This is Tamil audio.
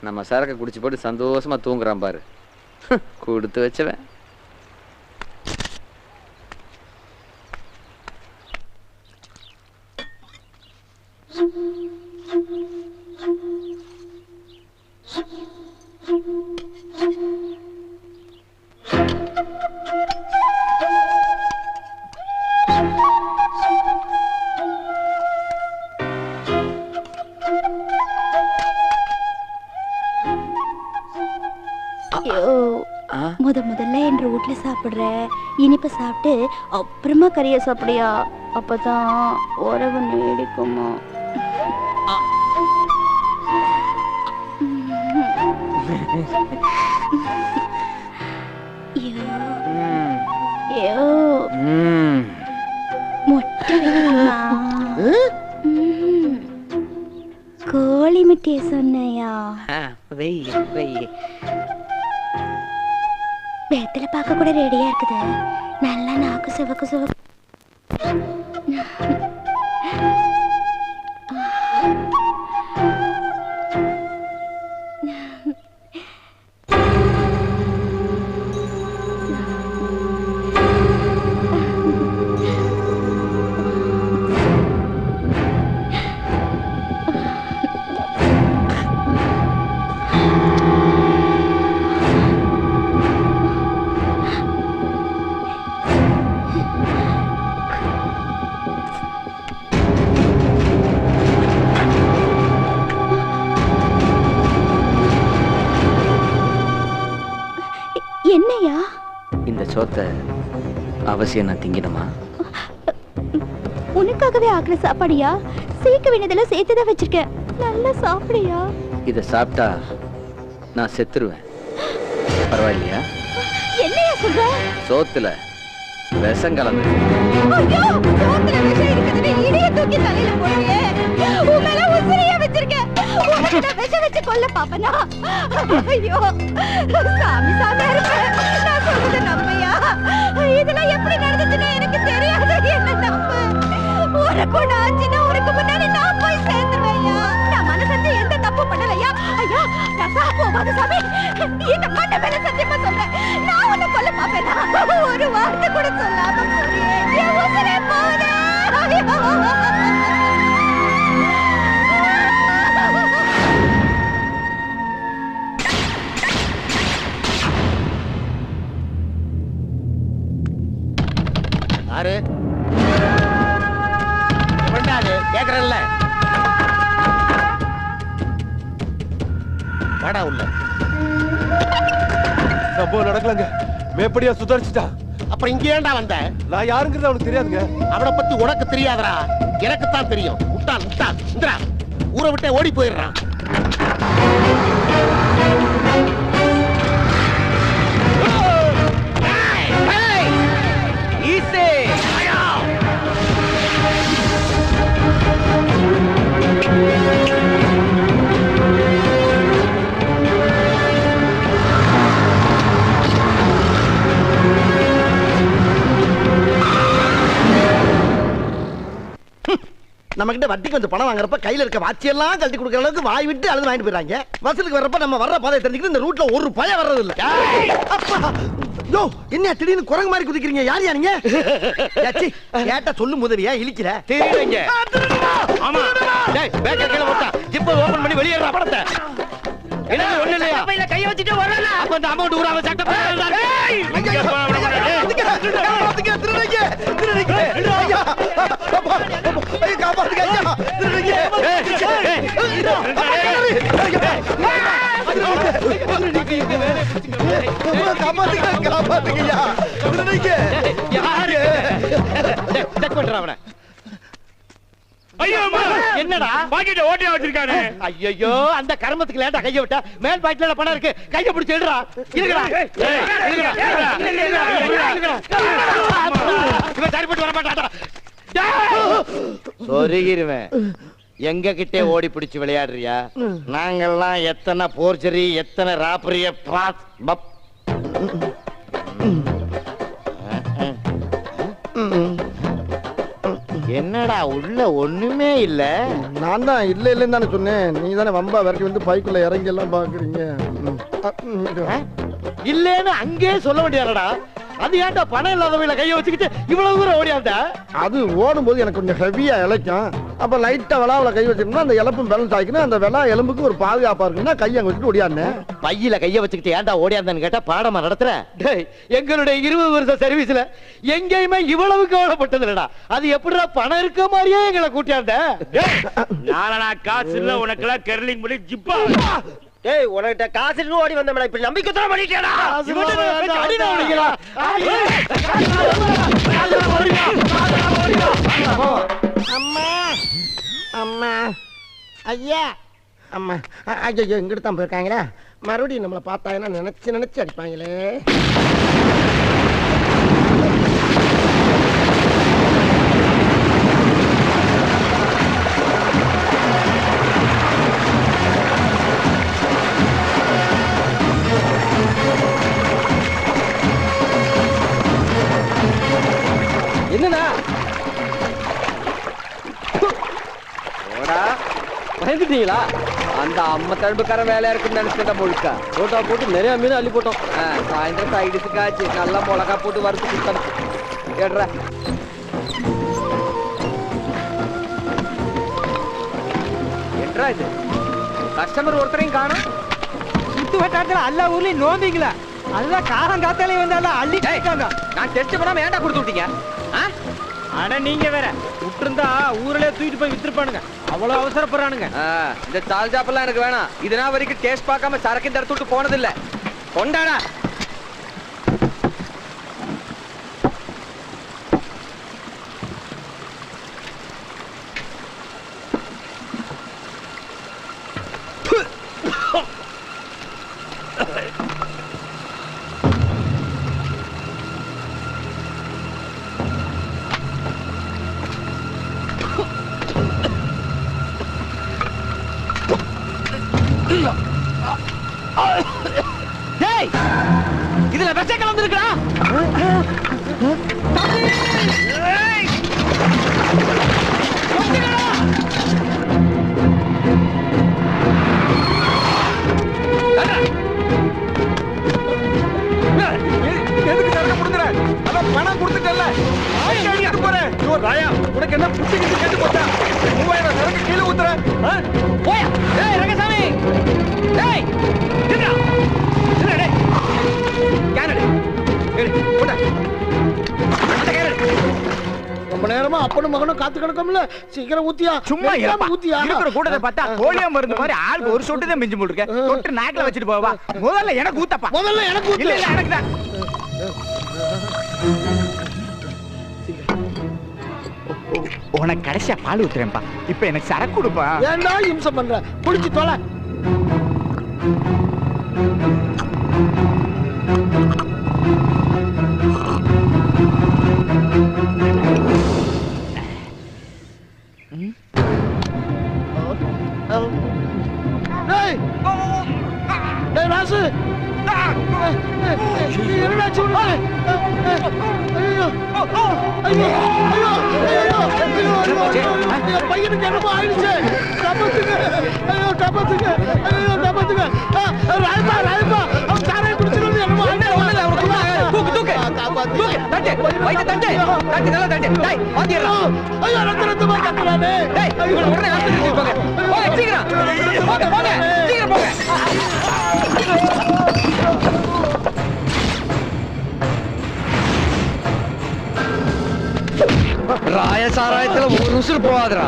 நம்ம சரக்கு குடிச்சு போட்டு சந்தோஷமா தூங்குறான் பாரு. கொடுத்து வச்சவன். முதல்ல என்ற வீட்டுல சாப்பிடுற இனிப்ப சாப்பிட்டு அப்புறமா கறிய சாப்பிடியா? அப்பதான் உறவு நீடிக்குமா? கோழி மிட்டிய சொன்னையா? வெத்தலை பார்க்க கூட ரெடியா இருக்குது. நல்லா நாக்கு சிவக்கு சிவக்கு. என்னையா இந்த சோத்தை அவசியம் நான் திங்கணுமா? உனக்காகவே ஆக்குற சாப்பாடியா? சேர்க்க வேண்டியதெல்லாம் சேர்த்துதான் வச்சிருக்கேன். நல்லா சாப்பிடியா? இத சாப்பிட்டா நான் செத்துருவேன். பரவாயில்லையா? என்னையா சொல்ற? சோத்துல விஷம் கலந்து. ஐயோ, சோத்துல விஷம் இருக்குதுன்னு இடிய தூக்கி தலையில போடுறியே. உன் மேல உசிரியா வச்சிருக்கேன். உனக்கு நான் விஷம் வச்சு கொல்ல பாப்பனா? ஐயோ, சாமி சாமியா இருப்பேன். நான் சொல்றத நம்பையா? இதெல்லாம் எப்படி நடந்துச்சுன்னு எனக்கு தெரியாது. என்ன நம்பு. உனக்கு ஒண்ணு ஆச்சுன்னா உனக்கு முன்னாடி நான் போய் சேர்ந்துருவேயா. நான் மனசஞ்சு எந்த தப்பு பண்ணலையா? ஐயா, நான் சாப்பிடுவோம் சாமி. இந்த மண்ண மேல சத்தியமா சொல்றேன். நான் உன்னை கொல்ல பாப்பேனா? ஒரு வார்த்தை கூட சொல்லாம போறியே. என் உசிரே போதே. யாரு பண்ணாது கேக்குறல்ல? வாடா உள்ள. சம்பவம் நடக்கலங்க. மேப்படியா சுதாரிச்சுட்டா. அப்புறம் இங்க ஏன்டா வந்த? நான் யாருங்கிறது அவனுக்கு தெரியாதுங்க. அவனை பத்தி உனக்கு தெரியாதடா, எனக்கு தான் தெரியும். முட்டாள் முட்டாள் இந்திரா, ஊரை விட்டே ஓடி போயிடுறான். நம்ம கிட்ட வட்டிக்கு வந்து பணம் வாங்குறப்ப கையில இருக்க வாட்சியெல்லாம் கழட்டி கொடுக்குற அளவுக்கு வாய் விட்டு அழுது வாங்கிட்டு போயிடறாங்க. வசூலுக்கு வர்றப்ப நம்ம வர்ற பாதையை தெரிஞ்சுக்கிட்டு இந்த ரூட்ல ஒரு பயம் வர்றது இல்ல. யோ, என்ன திடீர்னு குரங்கு மாதிரி குதிக்கிறீங்க? யார் யாருங்க? கேட்டா சொல்லு முதவியா இழிக்கிற? தெரியுங்க. ஆமா, டேய் பேக்க கீழ போட்டா ஜிப்பை ஓபன் பண்ணி வெளியேறா படத்தை. என்ன ஒண்ணு இல்லையா? பையில கைய வச்சிட்டு வரல. அப்ப அந்த அமௌண்ட் ஊராவ சட்ட போடுறா. ஏய், இங்க திருடுங்க. திருடுங்க. ஐயா. ஐயா காப்பாத்துங்க ஐயா. திருடுங்க. காப்பாத்துங்க ஐயா. திருடுங்க. யாரு? செக் பண்றா அவனை. என்னடா பாக்கெட்ட ஓட்டியா வச்சிருக்கானே? ஐயோ, அந்த கர்மத்துக்கு லேட்டா கைய விட்டா மேல் பாக்கெட்ல பணம் இருக்கு. கைய பிடிச்சு எடுடா. இருக்குடா. இவன் சரிப்பட்டு வர மாட்டாடா. சொருகிருவேன். எங்க கிட்டே ஓடி பிடிச்சு விளையாடுறியா? நாங்கெல்லாம் எத்தனை போர்ஜரி எத்தனை ராப்பரிய பாப். என்னடா உள்ள ஒண்ணுமே இல்ல. நான் தான் இல்ல இல்லன்னு தானே சொன்னேன். நீ தானே வம்பா விரட்டி வந்து பைக்குள்ள இறங்கி எல்லாம் பாக்குறீங்க. இல்லன்னு அங்கே சொல்ல வேண்டியதாடா. அது ஏன்டா பணம் இல்லாதவங்கள கைய வச்சுக்கிட்டு இவ்வளவு தூரம் ஓடியாண்டா? அது ஓடும்போது எனக்கு கொஞ்சம் ஹெவியா இழைக்கும். அப்ப லைட்டா விளாவுல கை வச்சிருந்தா அந்த எலும்பும் பேலன்ஸ் ஆகிக்கணும். அந்த விளா எலும்புக்கு ஒரு பாதுகாப்பா இருக்குன்னா கையை அங்க வச்சுட்டு ஓடியாந்தேன். பையில கைய வச்சுக்கிட்டு ஏன்டா ஓடியாந்தான்னு கேட்டா பாடமா நடத்துற. டேய், எங்களுடைய 20 வருஷ சர்வீஸ்ல எங்கேயுமே இவ்வளவு கவலைப்பட்டது இல்லடா. அது எப்படிடா பணம் இருக்க மாதிரியே எங்களை கூட்டியாண்ட? நானா காசு இல்ல உனக்கெல்லாம் கெர்லிங் பண்ணி ஜிப்பா. ஏய், உனக்கிட்ட காசு இருந்து ஓடி வந்தேன்டா. இப்ப நம்பிக்கை தர மாட்டீங்களா? அம்மா அம்மா ஐயா அம்மா ஐயோ இங்கிட்டு தான் போயிருக்காங்களா? மறுபடியும் நம்மளை பார்த்தா நினைச்சு நினைச்சு அடிப்பாங்களே. என்னண்ணா பயந்துட்டீங்களா? அந்த அம்மா தடுப்புக்கார வேலையா இருக்குன்னு நினைச்சிட்டா முழுக்க போட்டா போட்டு நிறைய மீன் அள்ளி போட்டோம். சாயந்தரம் சைடுக்கு காய்ச்சி நல்லா மிளகா போட்டு வறுத்து கொடுத்தோம். ஏடுறா என்றா இது கஸ்டமர் ஒருத்தரையும் காணும். சுத்து வட்டாரத்துல எல்லா ஊர்லயும் நோம்பிங்களா? அதுதான் காரம் காத்தாலே வந்தாலும் அள்ளி கேட்காங்க. நான் டெஸ்ட் பண்ணாம ஏன்டா கொடுத்து விட்டீங்க? ஆனா நீங்க வேற விட்டுருந்தா ஊர்லயே தூக்கிட்டு போய் வித்துருப்பானுங்க. அவ்வளவு அவசரப்படுறானுங்க. இந்த தால் ஜாப்பெல்லாம் எனக்கு வேணாம். இதனா வரைக்கும் டேஸ்ட் பார்க்காம சரக்கு தடுத்து விட்டு போனதில்ல. கொண்டாடா. இதுல விஷம் கலந்துருக்கா? எதுக்கு சரக்கு கொடுக்குற? அதான் பணம் கொடுத்துட்டல. போறேன் ராயா, உனக்கு என்ன புத்தி கிட்டு கேட்டு போச்சா? 3000 சரக்கு கீழே ஊத்துற. போயா. டேய் ரங்கசாமி. டேய் நில்றா. நில்றா டேய். கேனடி. ஏறு போடா. அந்த கேனடி. ரொம்ப நேரமா அப்பனும் மகனும் காத்து கிடக்கும்ல. சீக்கிரம் ஊத்தியா. சும்மா ஊத்தியா. இருக்கிற கூட்டத்தை பார்த்தா கோழியா மருந்து மாதிரி ஆளுக்கு ஒரு சொட்டு தான் மிஞ்சி போட்டுருக்க. தொட்டு நாக்கில வச்சுட்டு போவா. முதல்ல எனக்கு ஊத்தப்பா. முதல்ல எனக்கு ஊத்து. இல்ல இல்ல எனக்கு தான். உனக்கு கடைசியா பால் ஊத்துறேன்ப்பா. இப்ப எனக்கு சரக்கு கொடுப்பா. ஏன்டா இம்சம் பண்ற? குடிச்சு தொலை. டேய் டேய் ராசு. என்னடா சொல்ற? ஐயோ ஐயோ ஐயோ பையனுக்கு என்னமோ ஆயிடுச்சு. காப்பாத்துங்க. ஐயோ காப்பாத்துங்க. ஐயோ காப்பாத்துங்க. ராயப்பா ராயப்பா அவன் சாராயம் குடிச்சிருந்து என்னமோ தூக்கு தூக்கு. தூக்கு தட்டு. வைத்த தட்டு. தட்டு நல்லா தட்டு. டேய் வாத்தியடா. ஐயோ ரத்த ரத்தமா கத்துறானே. டேய் இவனை உடனே ஆஸ்பத்திரிக்கு போங்க. போங்க சீக்கிரம். போங்க போங்க. சீக்கிரம் போங்க. ராய சாராயத்துல ஒரு உசுறு போகாதடா.